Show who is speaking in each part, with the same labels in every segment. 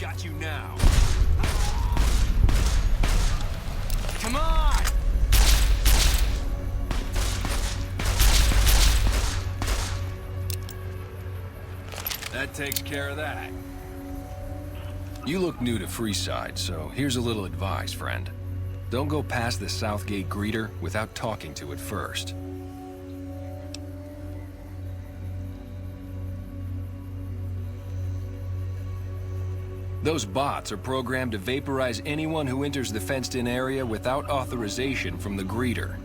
Speaker 1: got you now. Come on! That takes care of that. You look new to Freeside, so here's a little advice, friend. Don't go past the Southgate greeter without talking to it first. Those bots are programmed to vaporize anyone who enters the fenced-in area without authorization from the greeter.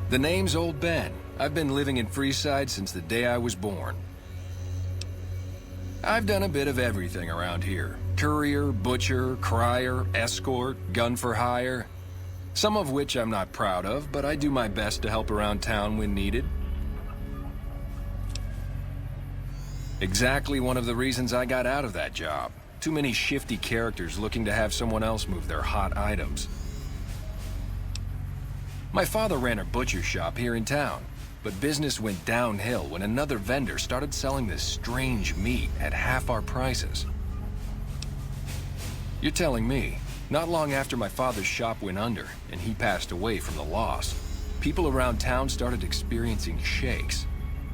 Speaker 1: The name's Old Ben. I've been living in Freeside since the day I was born. I've done a bit of everything around here. Courier, butcher, crier, escort, gun for hire. Some of which I'm not proud of, but I do my best to help around town when needed. Exactly one of the reasons I got out of that job. Too many shifty characters looking to have someone else move their hot items. My father ran a butcher shop here in town, but business went downhill when another vendor started selling this strange meat at half our prices. You're telling me, not long after my father's shop went under and he passed away from the loss, people around town started experiencing shakes.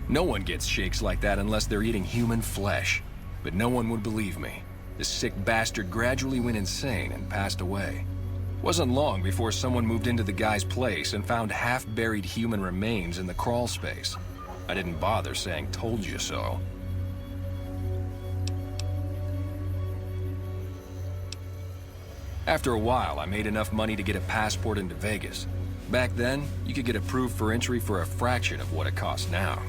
Speaker 1: No one gets shakes like that unless they're eating human flesh. But no one would believe me. The sick bastard gradually went insane and passed away. Wasn't long before someone moved into the guy's place and found half-buried human remains in the crawl space. I didn't bother saying "told you so." After a while, I made enough money to get a passport into Vegas. Back then, you could get approved for entry for a fraction of what it costs now.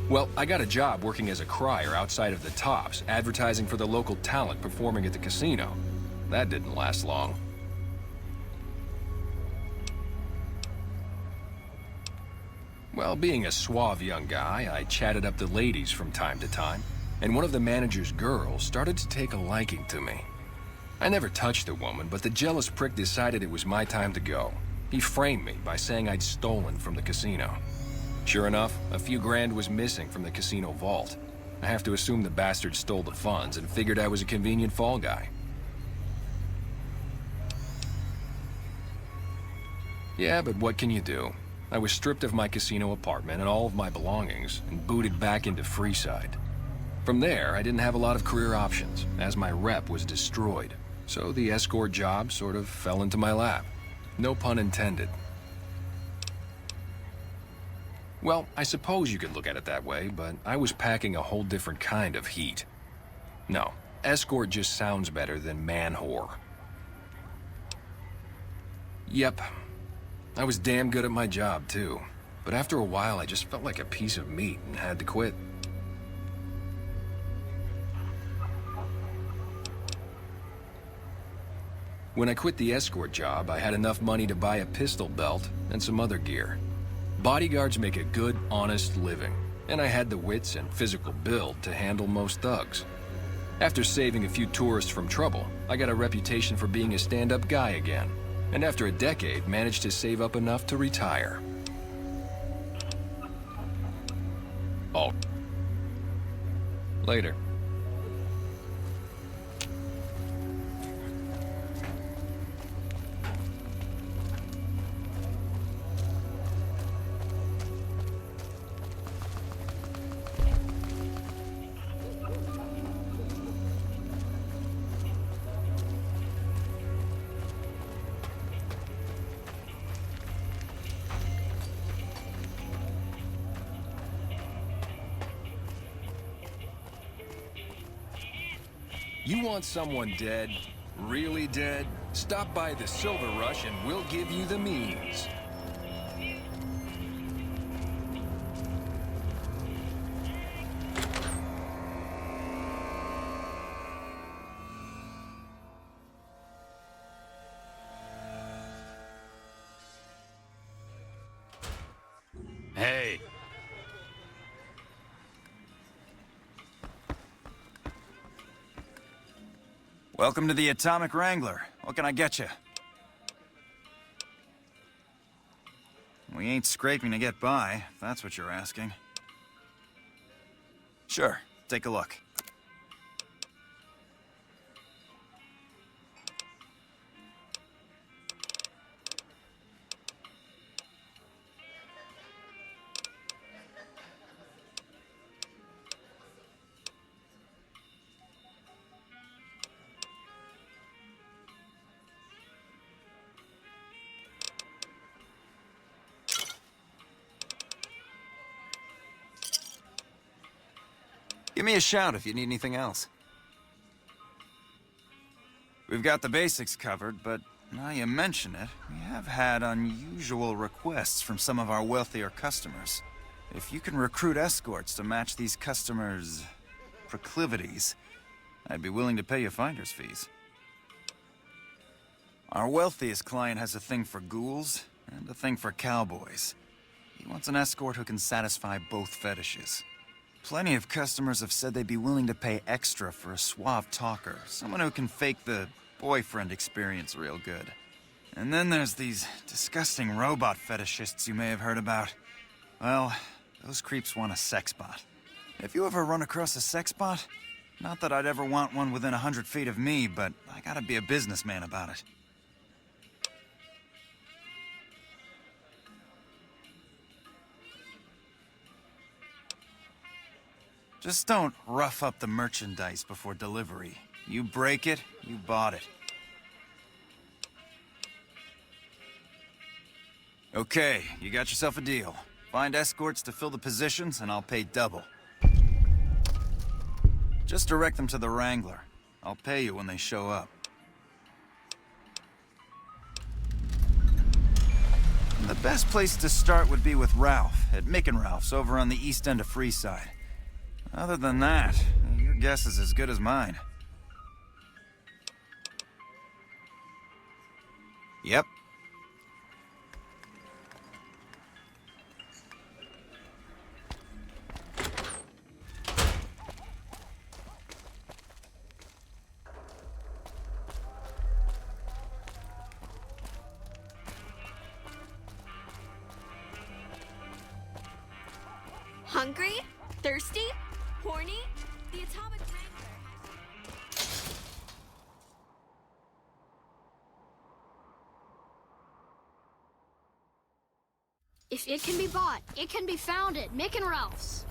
Speaker 1: Well, I got a job working as a crier outside of the Tops, advertising for the local talent performing at the casino. That didn't last long. Well, being a suave young guy, I chatted up the ladies from time to time, and one of the manager's girls started to take a liking to me. I never touched the woman, but the jealous prick decided it was my time to go. He framed me by saying I'd stolen from the casino. Sure enough, a few grand was missing from the casino vault. I have to assume the bastard stole the funds and figured I was a convenient fall guy. Yeah, but what can you do? I was stripped of my casino apartment and all of my belongings and booted back into Freeside. From there, I didn't have a lot of career options, as my rep was destroyed. So the escort job sort of fell into my lap. No pun intended. Well, I suppose you could look at it that way, but I was packing a whole different kind of heat. No, escort just sounds better than man-whore. Yep, I was damn good at my job, too. But after a while, I just felt like a piece of meat and had to quit. When I quit the escort job, I had enough money to buy a pistol belt and some other gear. Bodyguards make a good, honest living, and I had the wits and physical build to handle most thugs. After saving a few tourists from trouble, I got a reputation for being a stand-up guy again, and after a decade, managed to save up enough to retire. Oh. Later. You want someone dead? Really dead? Stop by the Silver Rush and we'll give you the means. Hey.
Speaker 2: Welcome to the Atomic Wrangler. What can I get you? We ain't scraping to get by, if that's what you're asking. Sure, take a look. Give me a shout if you need anything else. We've got the basics covered, but now you mention it, we have had unusual requests from some of our wealthier customers. If you can recruit escorts to match these customers' proclivities, I'd be willing to pay you finder's fees. Our wealthiest client has a thing for ghouls and a thing for cowboys. He wants an escort who can satisfy both fetishes. Plenty of customers have said they'd be willing to pay extra for a suave talker, someone who can fake the boyfriend experience real good. And then there's these disgusting robot fetishists you may have heard about. Well, those creeps want a sex bot. If you ever run across a sex bot, not that I'd ever want one within 100 feet of me, but I gotta be a businessman about it. Just don't rough up the merchandise before delivery. You break it, you bought it. Okay, you got yourself a deal. Find escorts to fill the positions, and I'll pay double. Just direct them to the Wrangler. I'll pay you when they show up. The best place to start would be with Ralph, at Mick and Ralph's over on the east end of Freeside. Other than that, your guess is as good as mine. Yep.
Speaker 3: Hungry? Thirsty? Horny? The Atomic Wrangler has...
Speaker 4: If it can be bought, it can be found at Mick and Ralph's.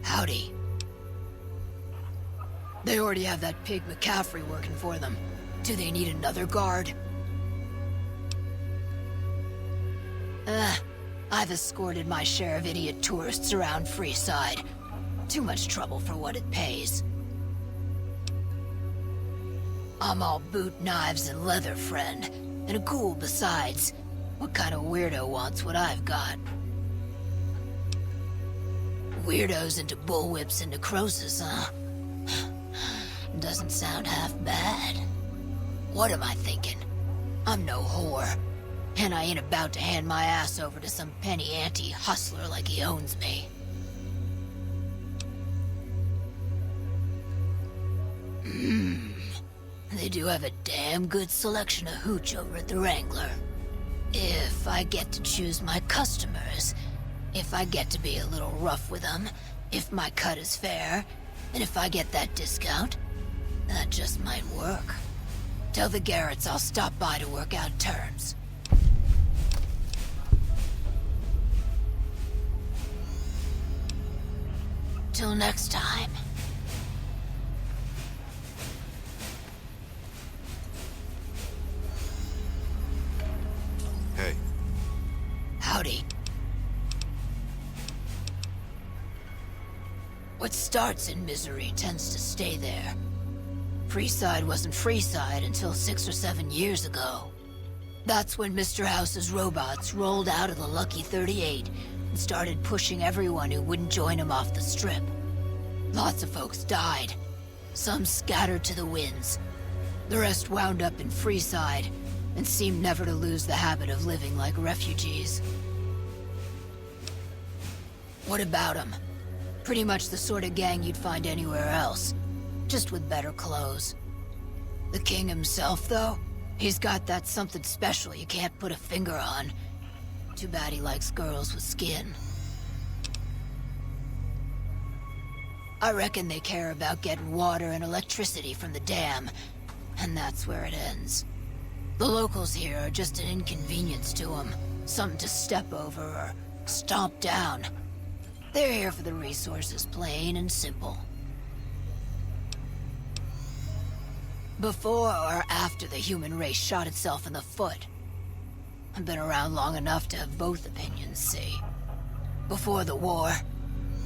Speaker 5: Howdy. They already have that pig McCaffrey working for them. Do they need another guard? I've escorted my share of idiot tourists around Freeside. Too much trouble for what it pays. I'm all boot, knives, and leather, friend. And a ghoul besides. What kind of weirdo wants what I've got? Weirdos into bullwhips and necrosis, huh? Doesn't sound half bad. What am I thinking? I'm no whore. And I ain't about to hand my ass over to some penny ante hustler like he owns me. They do have a damn good selection of hooch over at the Wrangler. If I get to choose my customers, if I get to be a little rough with them, if my cut is fair, and if I get that discount, that just might work. Tell the Garretts I'll stop by to work out terms. Till next time.
Speaker 6: Hey.
Speaker 5: Howdy. What starts in misery tends to stay there. Freeside wasn't Freeside until 6 or 7 years ago. That's when Mr. House's robots rolled out of the Lucky 38 and started pushing everyone who wouldn't join him off the strip. Lots of folks died. Some scattered to the winds. The rest wound up in Freeside and seemed never to lose the habit of living like refugees. What about them? Pretty much the sort of gang you'd find anywhere else, just with better clothes. The king himself, though, he's got that something special you can't put a finger on. Too bad he likes girls with skin. I reckon they care about getting water and electricity from the dam, and that's where it ends. The locals here are just an inconvenience to them. something to step over or stomp down. They're here for the resources, plain and simple. Before or after the human race shot itself in the foot? I've been around long enough to have both opinions, see. Before the war,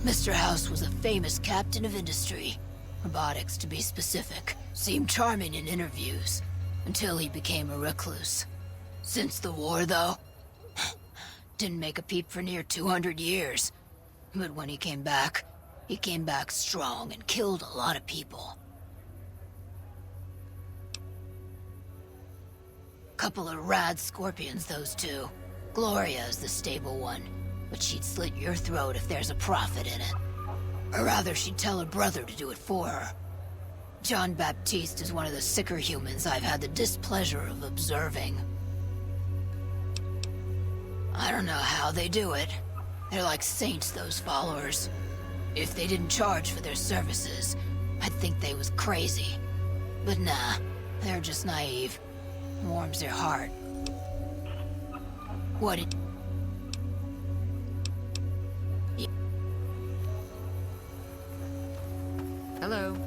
Speaker 5: Mr. House was a famous captain of industry. Robotics, to be specific. Seemed charming in interviews, until he became a recluse. Since the war, though, didn't make a peep for near 200 years. But when he came back strong and killed a lot of people. Couple of rad scorpions, those two. Gloria is the stable one, but she'd slit your throat if there's a profit in it. Or rather, she'd tell her brother to do it for her. John Baptiste is one of the sicker humans I've had the displeasure of observing. I don't know how they do it. They're like saints, those followers. If they didn't charge for their services, I'd think they was crazy. But nah, they're just naive. Warms their heart. What it...
Speaker 6: Hello.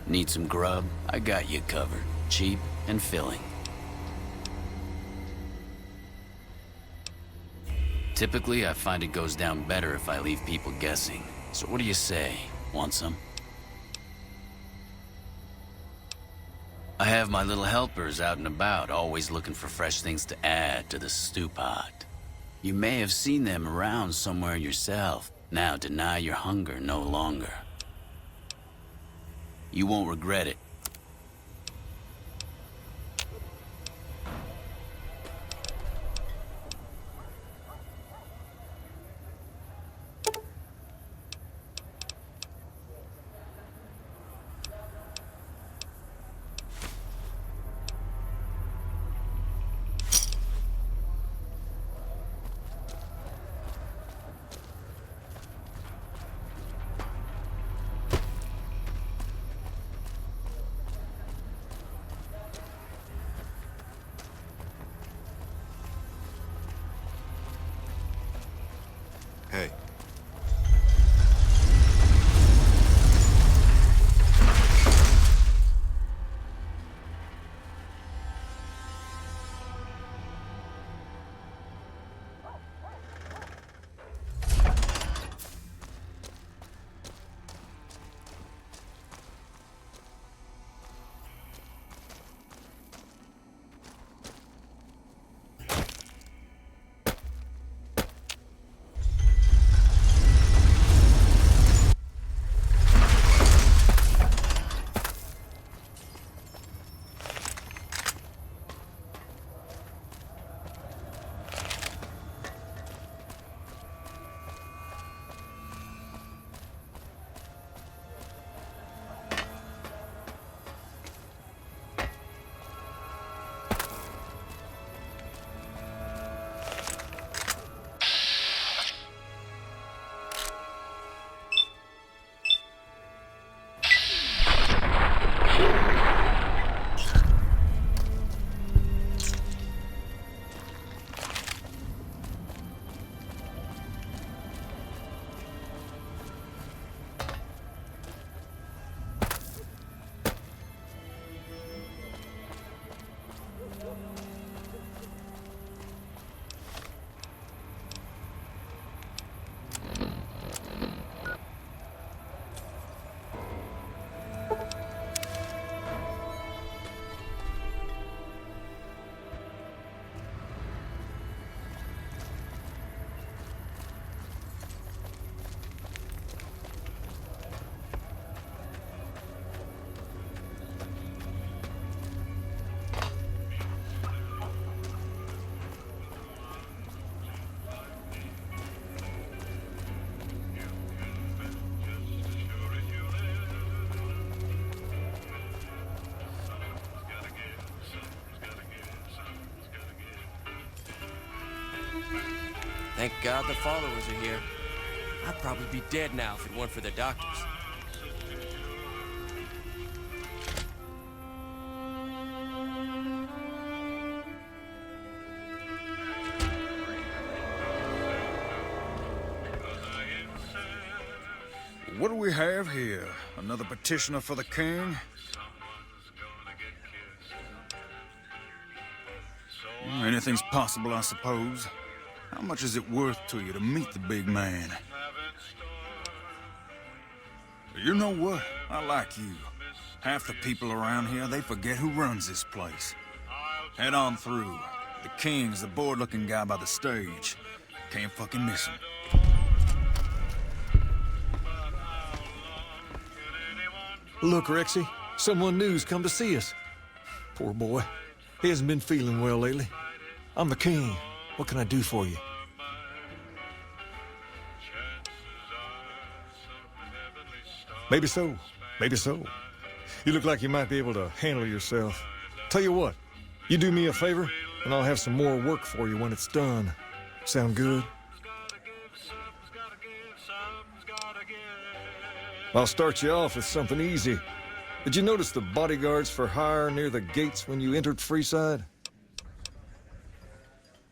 Speaker 7: Need some grub? I got you covered. Cheap and filling. Typically, I find it goes down better if I leave people guessing. So what do you say? Want some? I have my little helpers out and about, always looking for fresh things to add to the stew pot. You may have seen them around somewhere yourself. Now deny your hunger no longer. You won't regret it.
Speaker 6: Thank God the followers are here. I'd probably be dead now if it weren't for the doctors.
Speaker 8: What do we have here? Another petitioner for the king? Anything's possible, I suppose. How much is it worth to you to meet the big man? You know what? I like you. Half the people around here, they forget who runs this place. Head on through. The king's the bored-looking guy by the stage. Can't fucking miss him.
Speaker 9: Look, Rexy, someone new's come to see us. Poor boy. He hasn't been feeling well lately. I'm the king. What can I do for you? Maybe so. Maybe so. You look like you might be able to handle yourself. Tell you what, you do me a favor, and I'll have some more work for you when it's done. Sound good? I'll start you off with something easy. Did you notice the bodyguards for hire near the gates when you entered Freeside?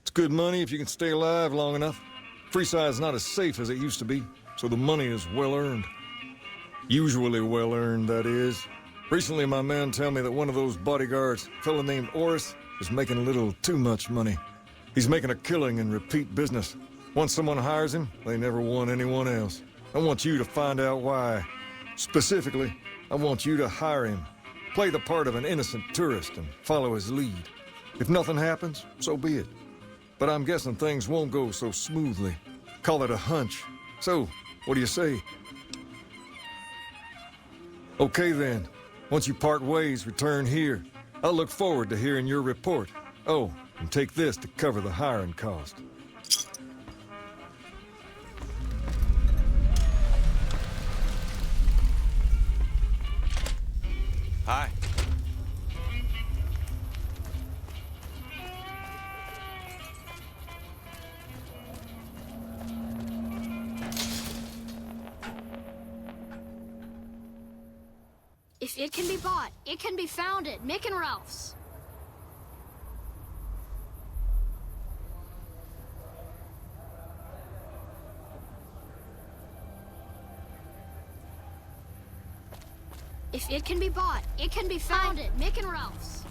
Speaker 9: It's good money if you can stay alive long enough. Freeside's not as safe as it used to be, so the money is well earned. Usually well earned, that is. Recently, my man told me that one of those bodyguards, a fella named Oris, is making a little too much money. He's making a killing in repeat business. Once someone hires him, they never want anyone else. I want you to find out why. Specifically, I want you to hire him. Play the part of an innocent tourist and follow his lead. If nothing happens, so be it. But I'm guessing things won't go so smoothly. Call it a hunch. So, what do you say? Okay then. Once you part ways, return here. I'll look forward to hearing your report. Oh, and take this to cover the hiring cost.
Speaker 6: Hi.
Speaker 4: If it can be bought, it can be found at Mick and Ralph's. If it can be bought, it can be found at Mick and Ralph's.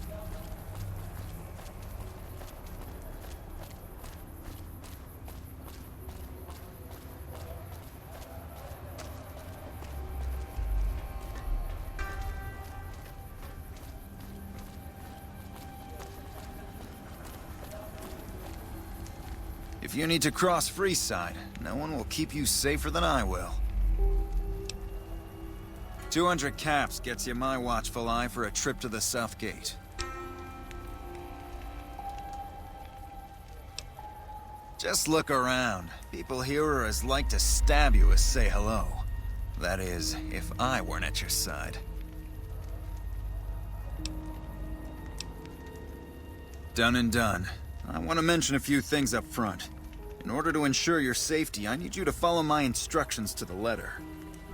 Speaker 2: If you need to cross Freeside, no one will keep you safer than I will. 200 caps gets you my watchful eye for a trip to the South Gate. Just look around. People here are as like to stab you as say hello. That is, if I weren't at your side. Done and done. I want to mention a few things up front. In order to ensure your safety, I need you to follow my instructions to the letter.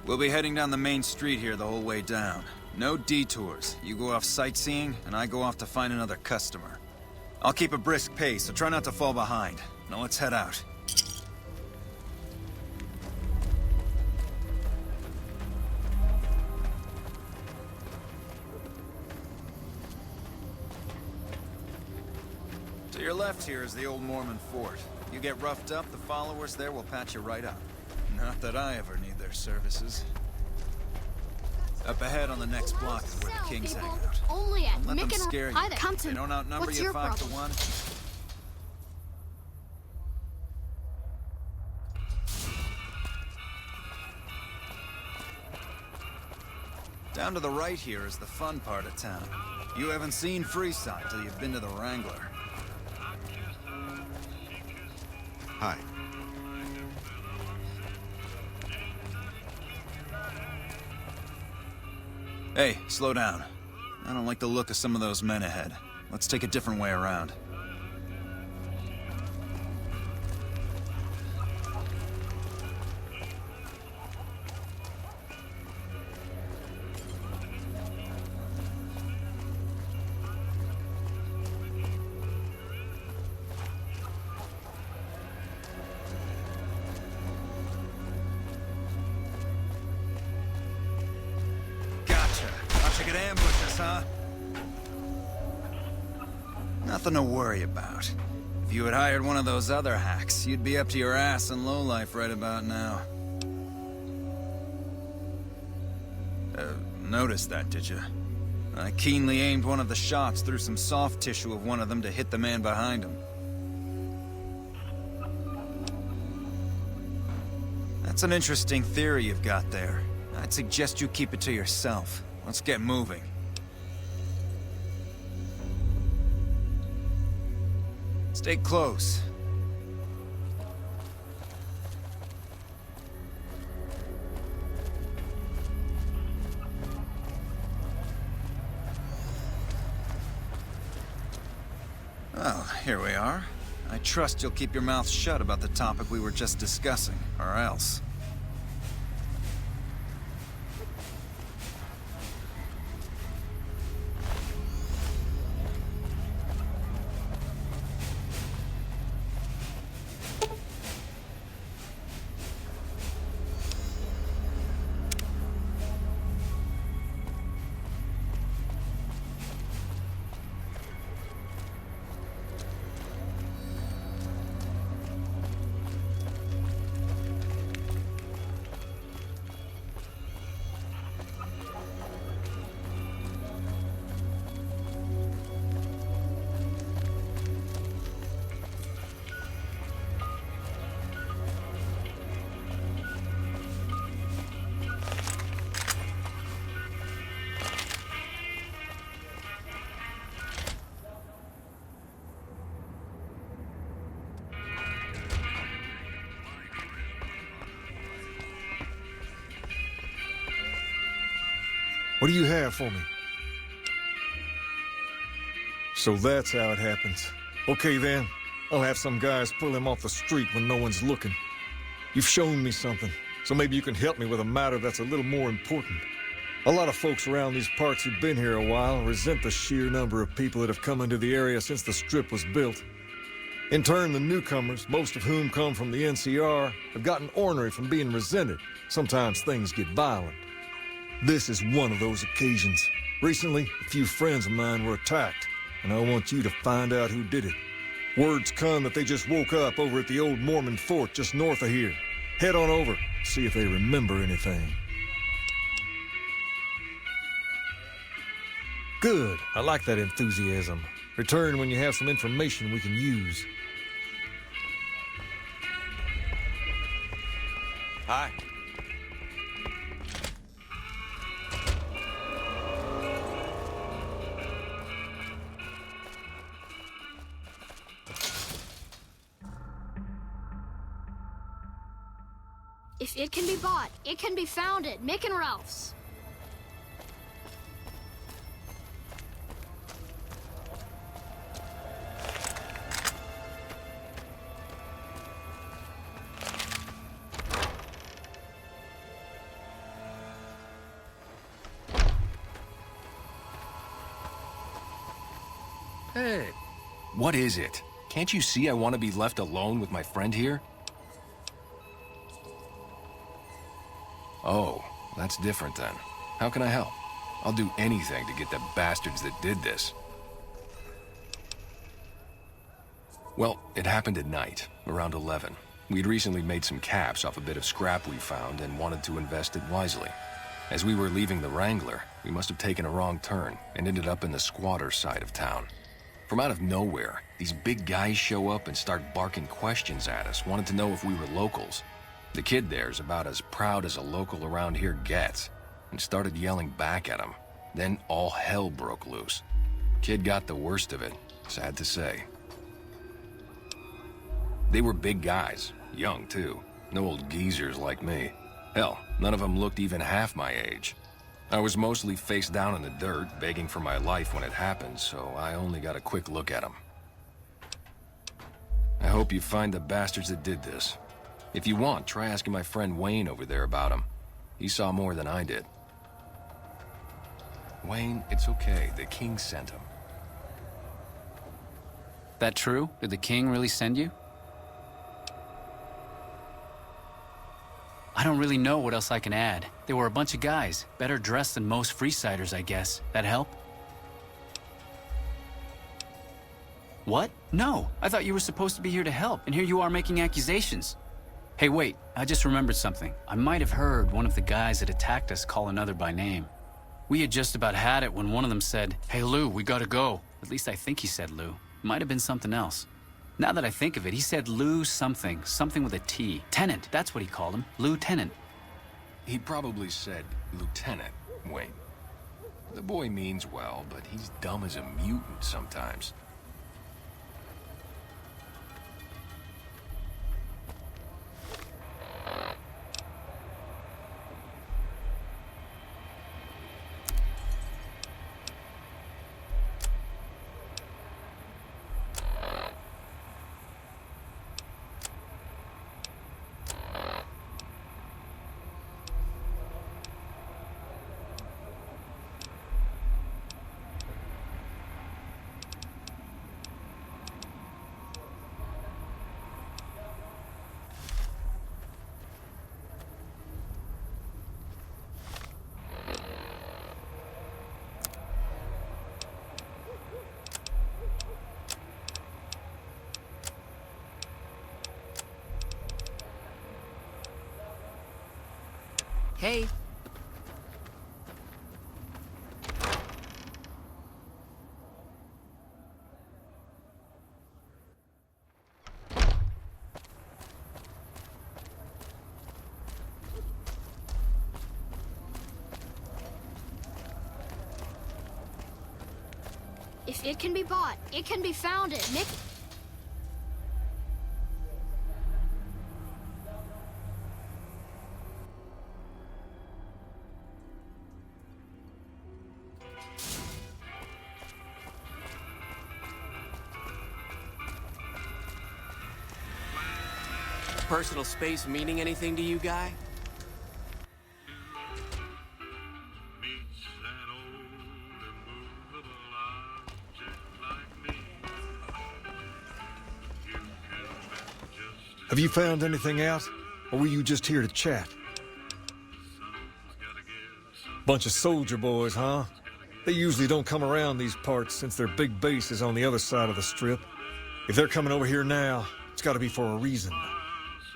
Speaker 2: We'll be heading down the main street here the whole way down. No detours. You go off sightseeing, and I go off to find another customer. I'll keep a brisk pace, so try not to fall behind. Now let's head out. To your left here is the old Mormon fort. You get roughed up, the followers there will patch you right up. Not that I ever need their services. Up ahead on the next block is where the kings hang out.
Speaker 4: Only at
Speaker 2: Let them
Speaker 4: Mick and
Speaker 2: scare you.
Speaker 4: Hi there.
Speaker 2: They don't outnumber
Speaker 4: What's
Speaker 2: you
Speaker 4: your
Speaker 2: 5 to
Speaker 4: problem?
Speaker 2: 1. Down to the right here is the fun part of town. You haven't seen Freeside till you've been to the Wrangler.
Speaker 10: Hi.
Speaker 2: Hey, slow down. I don't like the look of some of those men ahead. Let's take a different way around. you could ambush us, huh? Nothing to worry about. If you had hired one of those other hacks, you'd be up to your ass in lowlife right about now. Noticed that, did you? I keenly aimed one of the shots through some soft tissue of one of them to hit the man behind him. That's an interesting theory you've got there. I'd suggest you keep it to yourself. Let's get moving. Stay close. Well, here we are. I trust you'll keep your mouth shut about the topic we were just discussing, or else.
Speaker 9: What do you have for me? So that's how it happens. Okay then, I'll have some guys pull him off the street when no one's looking. You've shown me something, so maybe you can help me with a matter that's a little more important. A lot of folks around these parts who've been here a while resent the sheer number of people that have come into the area since the Strip was built. In turn, the newcomers, most of whom come from the NCR, have gotten ornery from being resented. Sometimes things get violent. This is one of those occasions. Recently, a few friends of mine were attacked, and I want you to find out who did it. Word's come that they just woke up over at the old Mormon fort just north of here. Head on over, see if they remember anything. Good. I like that enthusiasm. Return when you have some information we can use.
Speaker 6: Hi.
Speaker 4: If it can be bought, it can be found at Mick and Ralph's.
Speaker 1: Hey. What is it? Can't you see I want to be left alone with my friend here? Oh, that's different then. How can I help? I'll do anything to get the bastards that did this. Well, it happened at night, around 11. We'd recently made some caps off a bit of scrap we found and wanted to invest it wisely. As we were leaving the Wrangler, we must have taken a wrong turn and ended up in the squatter side of town. From out of nowhere, these big guys show up and start barking questions at us, wanted to know if we were locals. The kid there's about as proud as a local around here gets, and started yelling back at him. Then all hell broke loose. Kid got the worst of it, sad to say. They were big guys, young too, no old geezers like me. Hell, none of them looked even half my age. I was mostly face down in the dirt, begging for my life when it happened, so I only got a quick look at them. I hope you find the bastards that did this. If you want, try asking my friend Wayne over there about him. He saw more than I did. Wayne, it's okay. The king sent him.
Speaker 11: That true? Did the king really send you?
Speaker 7: I don't really know what else I can add. They were a bunch of guys, better dressed than most Freesiders, I guess. That help? What? No, I thought you were supposed to be here to help, and here you are making accusations. Hey, wait, I just remembered something. I might have heard one of the guys that attacked us call another by name. We had just about had it when one of them said, "Hey, Lou, we gotta go." At least I think he said Lou. Might have been something else. Now that I think of it, he said Lou something with a T. Tennant, that's what he called him. Lieutenant.
Speaker 1: He probably said Lieutenant, Wayne. The boy means well, but he's dumb as a mutant sometimes.
Speaker 5: Hey.
Speaker 4: If it can be bought, it can be founded.
Speaker 6: Personal space meaning anything to you, guy?
Speaker 9: Have you found anything out? Or were you just here to chat? Bunch of soldier boys, huh? They usually don't come around these parts since their big base is on the other side of the strip. If they're coming over here now, it's gotta be for a reason.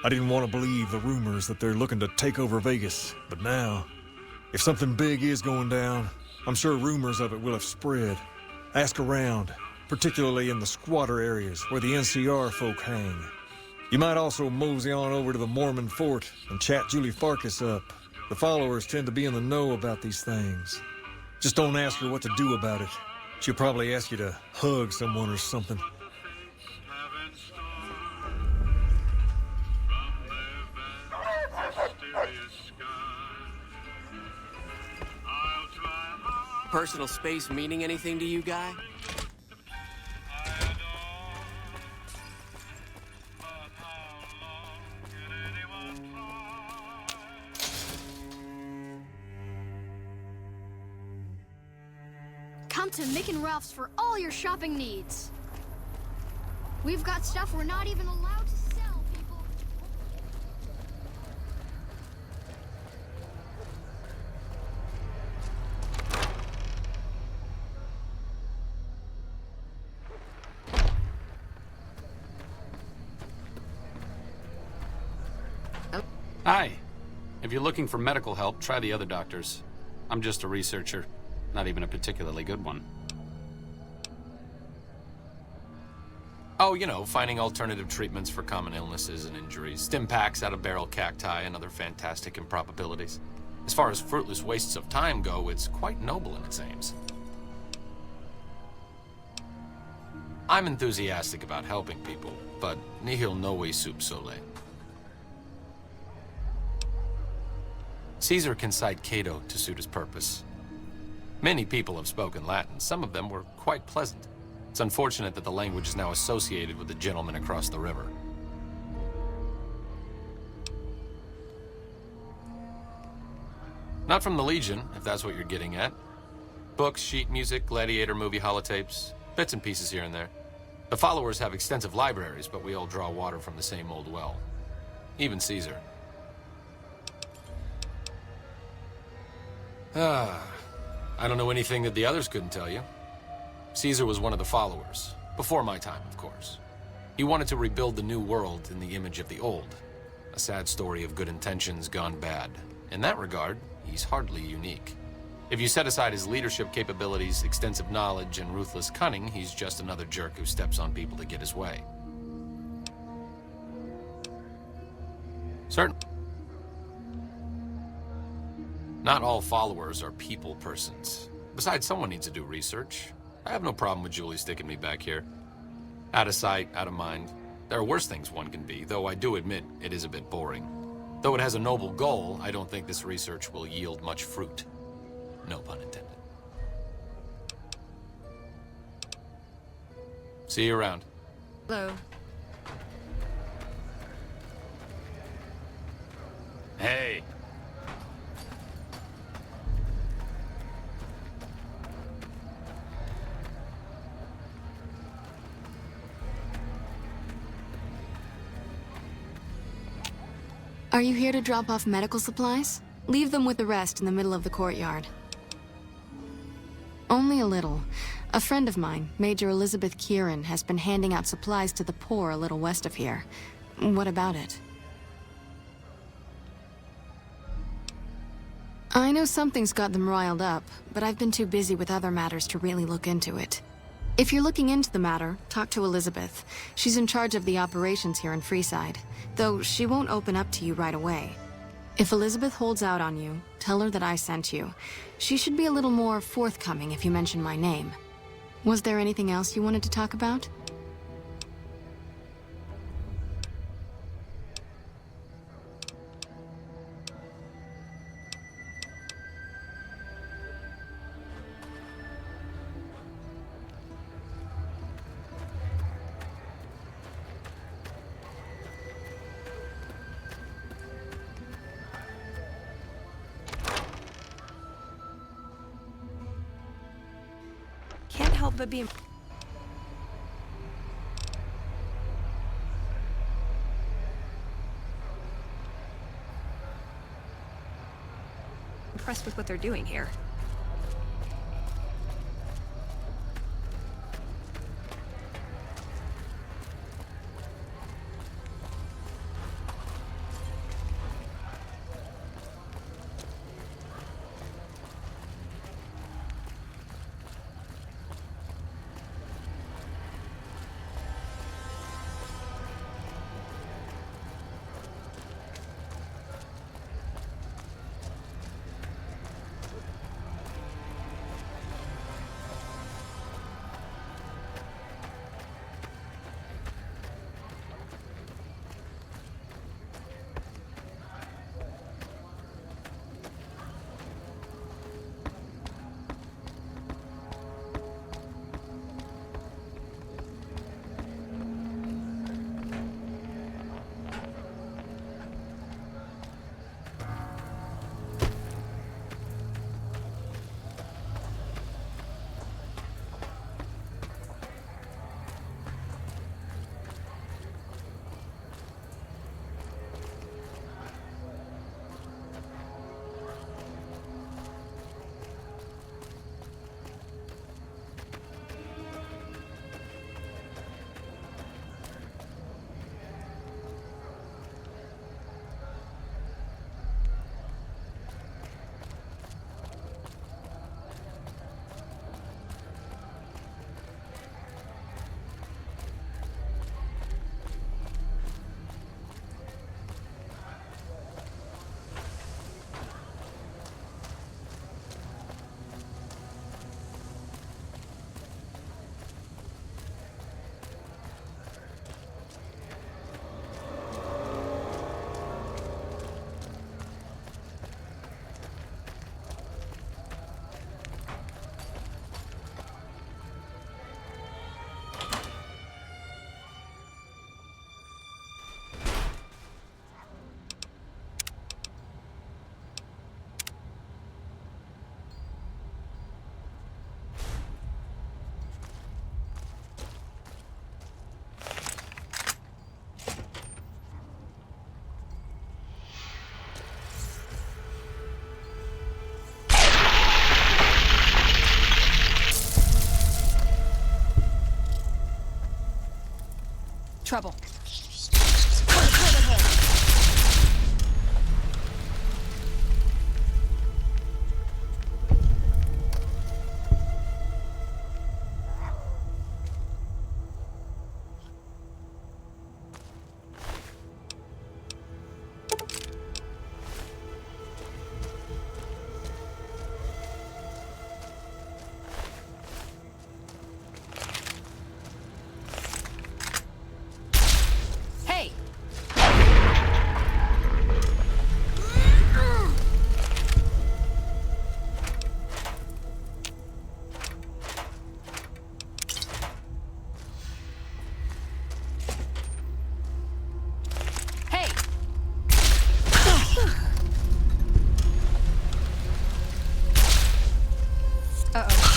Speaker 9: I didn't want to believe the rumors that they're looking to take over Vegas, but now, if something big is going down, I'm sure rumors of it will have spread. Ask around, particularly in the squatter areas where the NCR folk hang. You might also mosey on over to the Mormon fort and chat Julie Farkas up. The followers tend to be in the know about these things. Just don't ask her what to do about it. She'll probably ask you to hug someone or something.
Speaker 6: Personal space meaning anything to you, guy?
Speaker 4: Come to Mick and Ralph's for all your shopping needs. We've got stuff we're not even allowed to sell, people.
Speaker 11: Hi. If you're looking for medical help, try the other doctors. I'm just a researcher, not even a particularly good one.
Speaker 1: Oh, you know, finding alternative treatments for common illnesses and injuries, stim packs out of barrel cacti, and other fantastic improbabilities. As far as fruitless wastes of time go, it's quite noble in its aims. I'm enthusiastic about helping people, but nihil novi sub sole. Caesar can cite Cato to suit his purpose. Many people have spoken Latin. Some of them were quite pleasant. It's unfortunate that the language is now associated with the gentleman across the river. Not from the Legion, if that's what you're getting at. Books, sheet music, gladiator movie holotapes, bits and pieces here and there. The followers have extensive libraries, but we all draw water from the same old well. Even Caesar. I don't know anything that the others couldn't tell you. Caesar was one of the followers. Before my time, of course. He wanted to rebuild the new world in the image of the old. A sad story of good intentions gone bad. In that regard, he's hardly unique. If you set aside his leadership capabilities, extensive knowledge, and ruthless cunning, he's just another jerk who steps on people to get his way. Certain. Not all followers are people persons. Besides, someone needs to do research. I have no problem with Julie sticking me back here. Out of sight, out of mind. There are worse things one can be, though I do admit it is a bit boring. Though it has a noble goal, I don't think this research will yield much fruit. No pun intended. See you around.
Speaker 4: Hello.
Speaker 7: Hey!
Speaker 12: Are you here to drop off medical supplies? Leave them with the rest in the middle of the courtyard. Only a little. A friend of mine, Major Elizabeth Kieran, has been handing out supplies to the poor a little west of here. What about it? I know something's got them riled up, but I've been too busy with other matters to really look into it. If you're looking into the matter, talk to Elizabeth. She's in charge of the operations here in Freeside, though she won't open up to you right away. If Elizabeth holds out on you, tell her that I sent you. She should be a little more forthcoming if you mention my name. Was there anything else you wanted to talk about?
Speaker 3: Can't help but be impressed with what they're doing here. trouble. Hey! Hey! Uh-oh.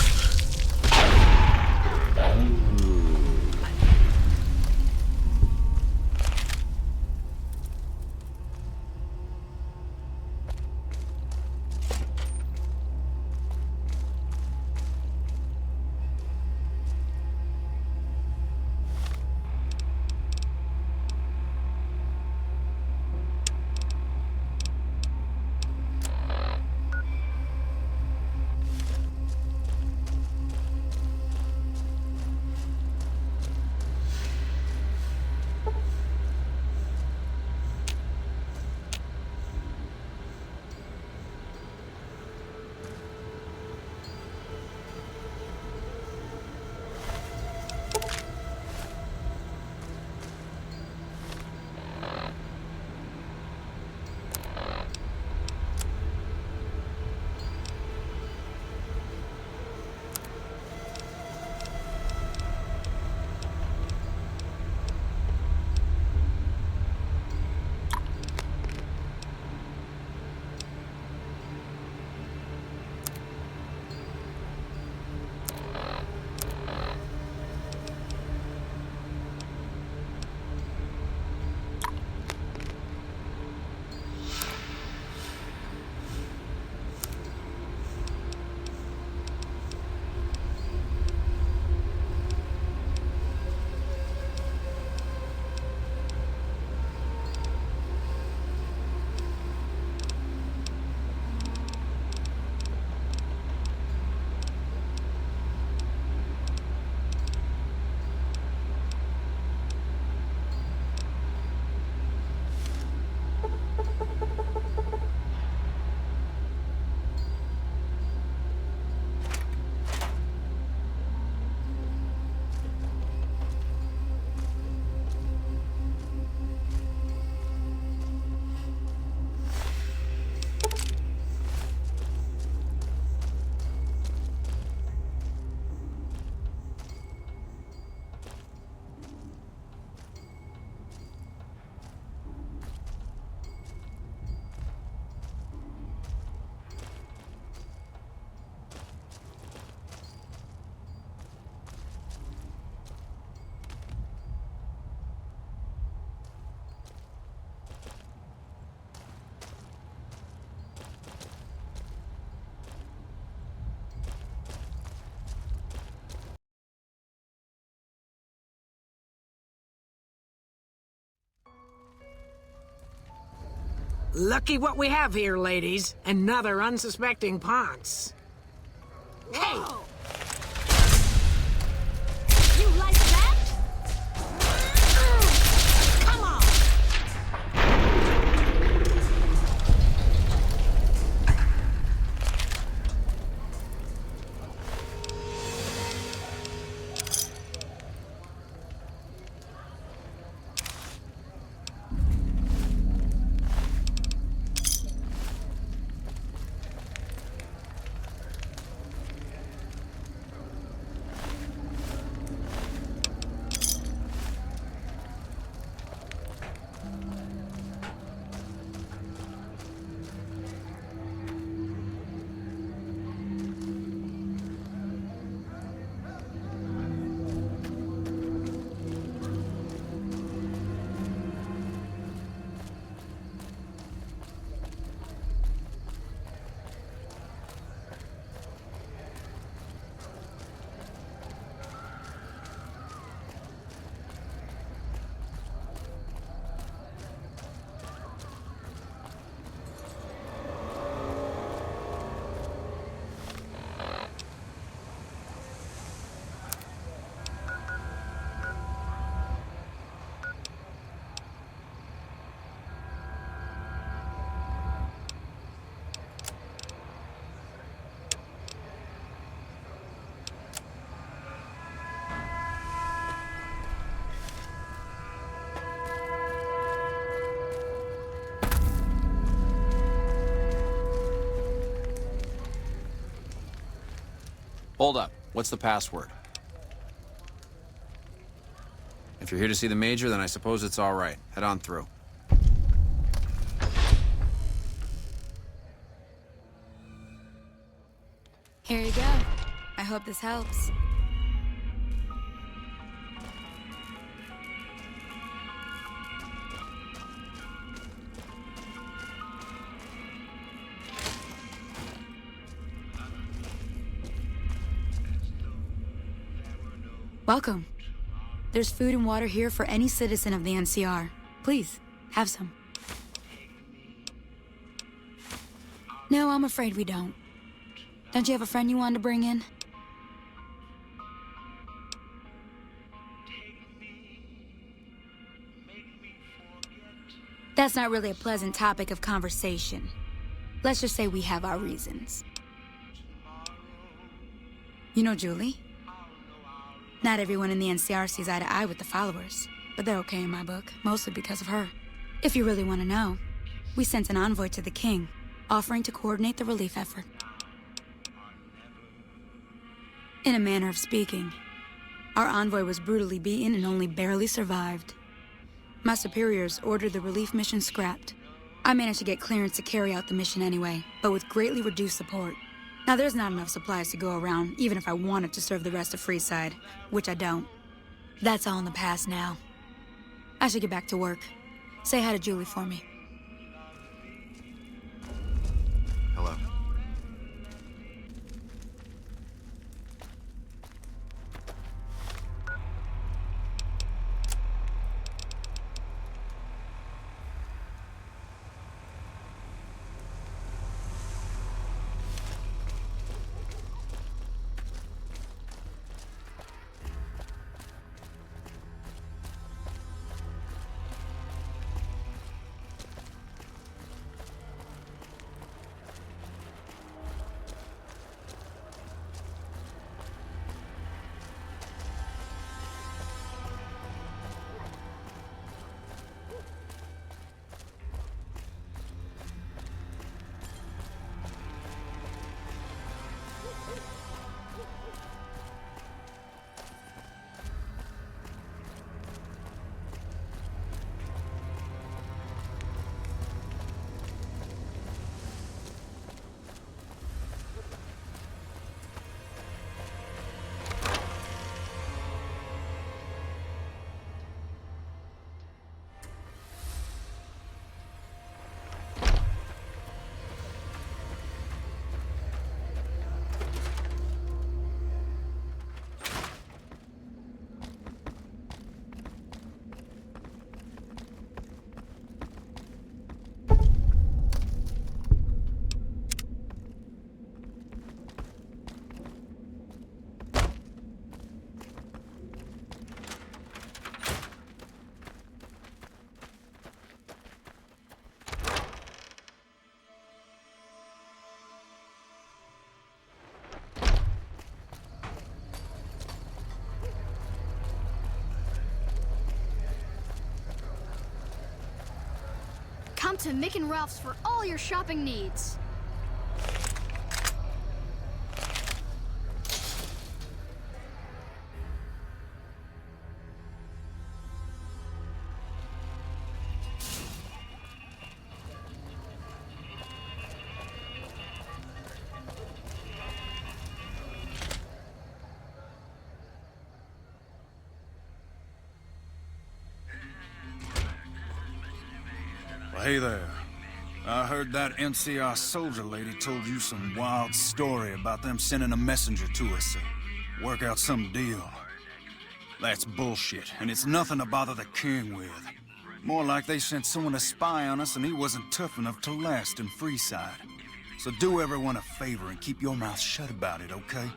Speaker 13: Lucky what we have here, ladies. Another unsuspecting Ponce. Hey!
Speaker 4: You like that?
Speaker 13: Come on!
Speaker 14: Hold up. What's the password? If you're here to see the Major, then I suppose it's all right. Head on through.
Speaker 15: Here you go. I hope this helps. Welcome. There's food and water here for any citizen of the NCR. Please, have some. No, I'm afraid we don't. Don't you have a friend you wanted to bring in? That's not really a pleasant topic of conversation. Let's just say we have our reasons. You know Julie? Not everyone in the NCR sees eye to eye with the followers, but they're okay in my book, mostly because of her. If you really want to know, we sent an envoy to the king, offering to coordinate the relief effort. In a manner of speaking, our envoy was brutally beaten and only barely survived. My superiors ordered the relief mission scrapped. I managed to get clearance to carry out the mission anyway, but with greatly reduced support. Now, there's not enough supplies to go around, even if I wanted to serve the rest of Freeside, which I don't. That's all in the past now. I should get back to work. Say hi to Julie for me.
Speaker 10: Hello.
Speaker 4: Come to Mick and Ralph's for all your shopping needs.
Speaker 8: Well, hey there. I heard that NCR soldier lady told you some wild story about them sending a messenger to us to work out some deal. That's bullshit, and it's nothing to bother the king with. More like they sent someone to spy on us and he wasn't tough enough to last in Freeside. So do everyone a favor and keep your mouth shut about it, okay?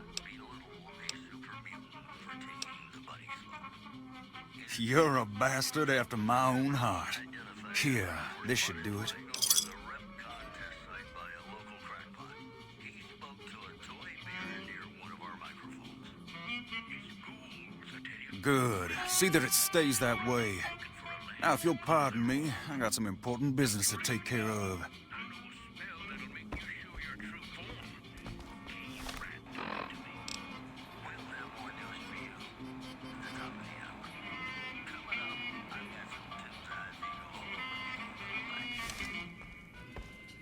Speaker 8: You're a bastard after my own heart. Here, this should do it. Good. See that it stays that way. Now, if you'll pardon me, I got some important business to take care of.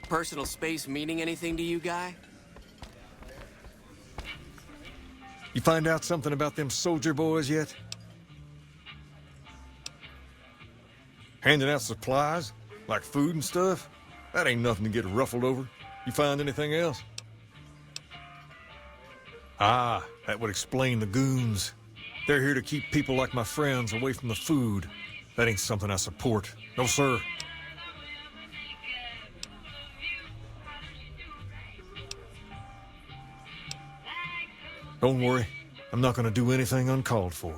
Speaker 6: Personal space meaning anything to you, guy?
Speaker 9: You find out something about them soldier boys yet? Handing out supplies? Like food and stuff? That ain't nothing to get ruffled over. You find anything else? Ah, that would explain the goons. They're here to keep people like my friends away from the food. That ain't something I support. No, sir. Don't worry. I'm not gonna do anything uncalled for.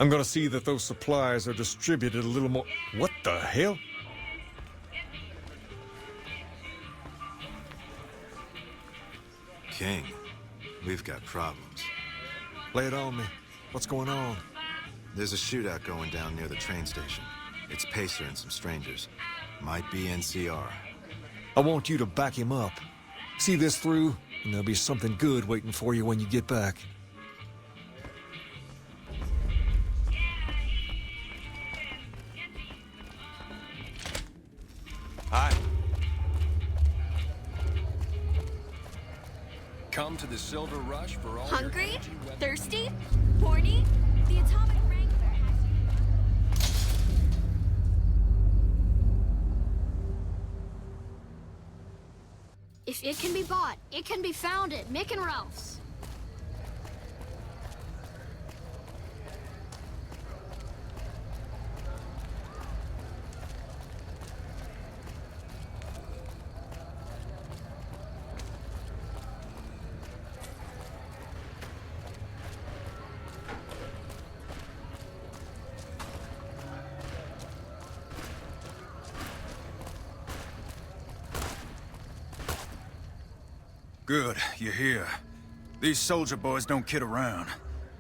Speaker 9: I'm gonna see that those supplies are distributed a little more... What the hell?
Speaker 10: King, we've got problems.
Speaker 9: Lay it on me. What's going on?
Speaker 10: There's a shootout going down near the train station. It's Pacer and some strangers. Might be NCR.
Speaker 9: I want you to back him up. See this through, and there'll be something good waiting for you when you get back.
Speaker 1: Hi. Come to the Silver Rush for all
Speaker 4: Hungry?
Speaker 1: your energy, weapons.
Speaker 4: Thirsty? Horny? The Atomic Wrangler has you. If it can be bought, it can be found at Mick and Ralph's.
Speaker 8: Good, you're here. These soldier boys don't kid around.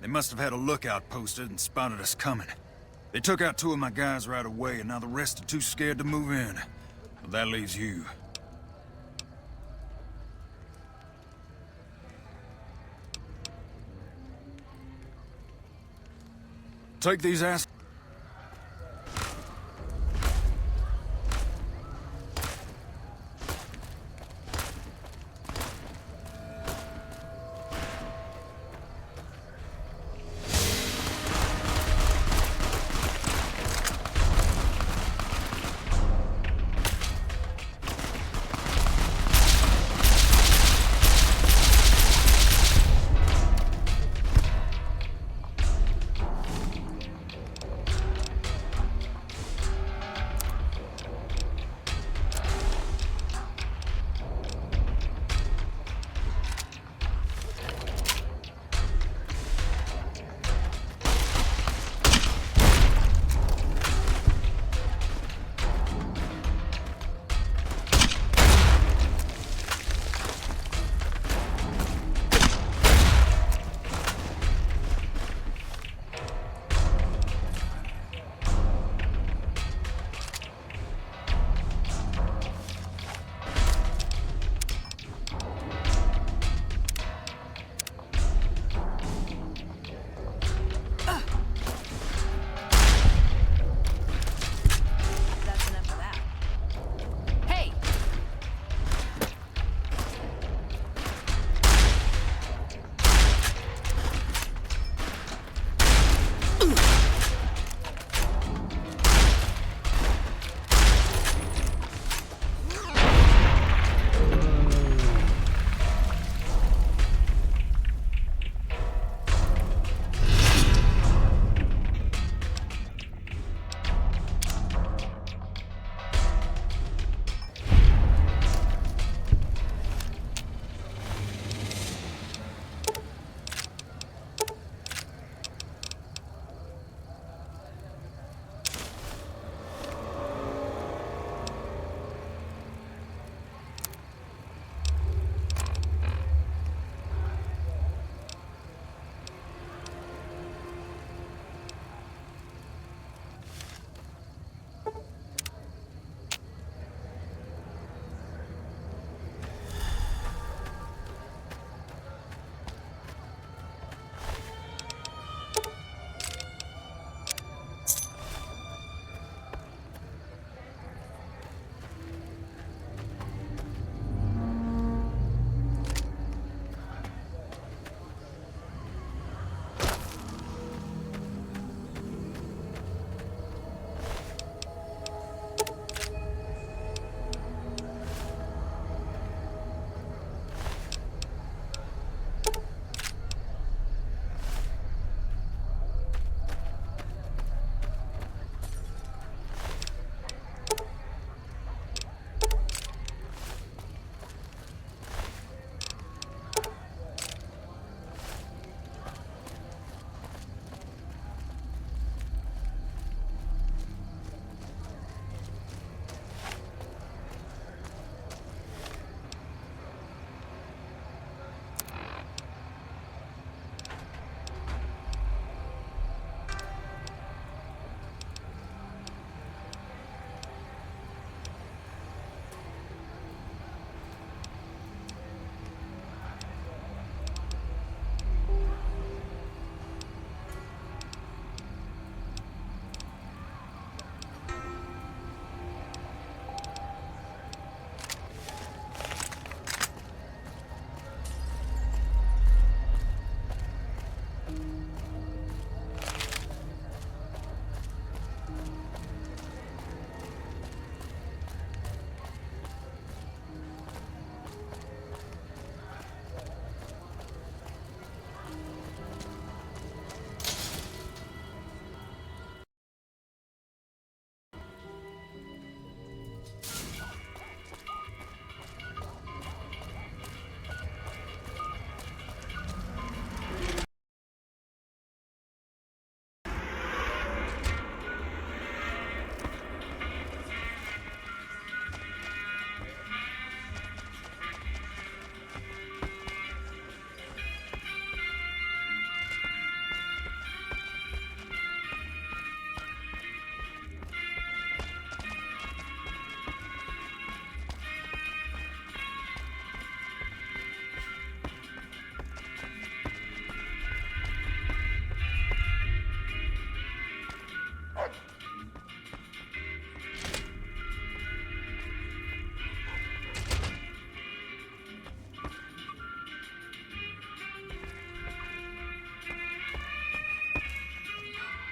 Speaker 8: They must have had a lookout posted and spotted us coming. They took out 2 of my guys right away, and now the rest are too scared to move in. But that leaves you. Take these ass...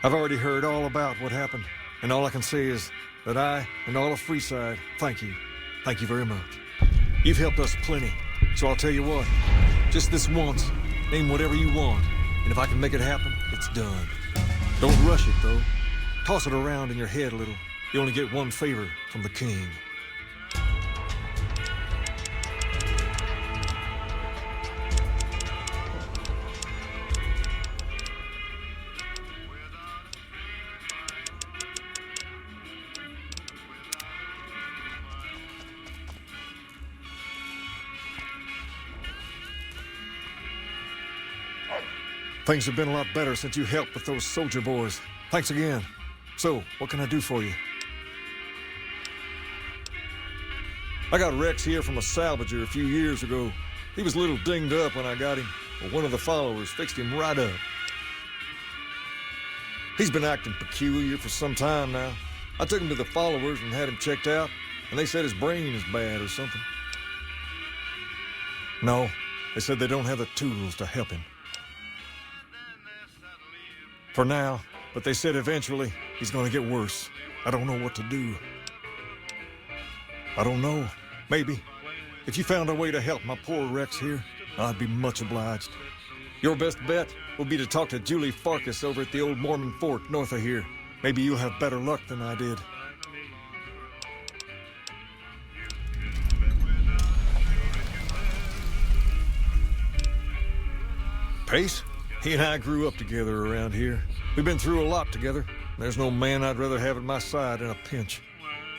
Speaker 9: I've already heard all about what happened, and all I can say is that I and all of Freeside thank you. Thank you very much. You've helped us plenty, so I'll tell you what. Just this once, name whatever you want, and if I can make it happen, it's done. Don't rush it, though. Toss it around in your head a little. You only get one favor from the king. Things have been a lot better since you helped with those soldier boys. Thanks again. So, what can I do for you? I got Rex here from a salvager a few years ago. He was a little dinged up when I got him, but one of the followers fixed him right up. He's been acting peculiar for some time now. I took him to the followers and had him checked out, and they said his brain is bad or something. No, they said they don't have the tools to help him. For now, but they said eventually he's gonna get worse. I don't know what to do. I don't know. Maybe. If you found a way to help my poor Rex here, I'd be much obliged. Your best bet will be to talk to Julie Farkas over at the old Mormon fort north of here. Maybe you'll have better luck than I did. Pace? He and I grew up together around here. We've been through a lot together. There's no man I'd rather have at my side in a pinch.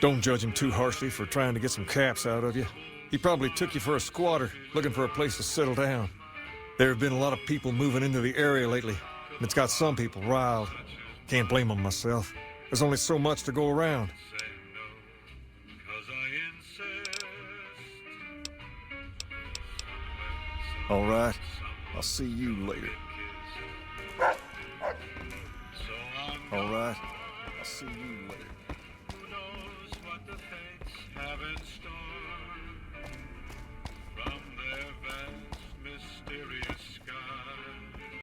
Speaker 9: Don't judge him too harshly for trying to get some caps out of you. He probably took you for a squatter, looking for a place to settle down. There have been a lot of people moving into the area lately, and it's got some people riled. Can't blame them myself. There's only so much to go around. All right. I'll see you later. All right. I'll see you later. Who knows what the fates have in store from their